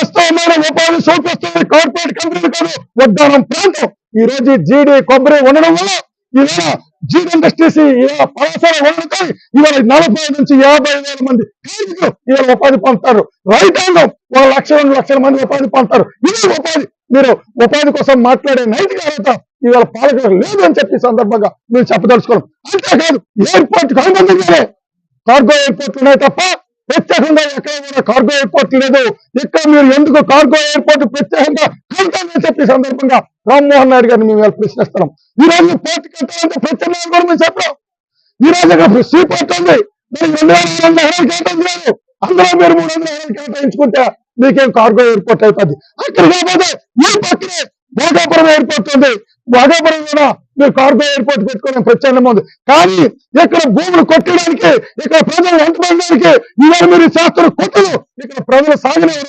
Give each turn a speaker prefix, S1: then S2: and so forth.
S1: వాస్తవమైన ఉపాధి చూపిస్తుంది కార్పొరేట్ కంపెనీలు కాదు, వడ్డానం ప్రాంతం. ఈ రోజు జీడి కొబ్బరి ఉండడం వల్ల ఇవాళ జీడి ఇండస్ట్రీస్ పలాసల ఉండటం ఇవాళ 40 నుంచి 50,000 మంది కార్మికులు ఇవాళ ఉపాధి పొందుతారు. రైతాంగం 1 లక్ష 2 లక్షల మంది ఉపాధి పొందుతారు. ఇది ఉపాధి. మీరు ఉపాధి కోసం మాట్లాడే నైతిక అర్హత ఇవాళ పాలకులకు లేదు అని చెప్పి సందర్భంగా మీరు చెప్పదలుచుకోవడం. అంతేకాదు ఎయిర్పోర్ట్ అనుబంధంగానే కార్గో ఎయిర్పోర్ట్ ఉన్నాయి తప్ప ప్రత్యేకంగా ఎక్కడ కూడా కార్గో ఎయిర్పోర్ట్ లేదు. ఇక్కడ మీరు ఎందుకు కార్గో ఎయిర్పోర్ట్ ప్రత్యేకంగా కడతామని చెప్పి సందర్భంగా రామ్మోహన్ నాయుడు గారిని మేము ప్రశ్నిస్తున్నాం. ఈ రోజు పోర్ట్ కట్టాలంటే ప్రత్యేకంగా కూడా మేము చెప్పాం. ఈ రోజు ఇక్కడ సీ పోర్ట్ ఉంది, మీరు 2,200 ఎకరాలు కేటాయించారు. అందులో మీరు 300 ఎకరాలు కేటాయించుకుంటే మీకేం కార్గో ఎయిర్పోర్ట్ అవుతుంది. అక్కడ కాకపోతే ఈ పక్కనే భోగాపురం ఎయిర్పోర్ట్ ఉంది. భోగాపురం కూడా మీరు కార్గో ఎయిర్పోర్ట్ పెట్టుకోవడం ప్రత్యామ్నాయం ఉంది. కానీ ఇక్కడ భూములు కొట్టడానికి, ఇక్కడ ప్రజలు వెంటబడడానికి ఇవాళ మీరు చేస్తున్న కొట్టలు ఇక్కడ ప్రజలు సాగలేరు.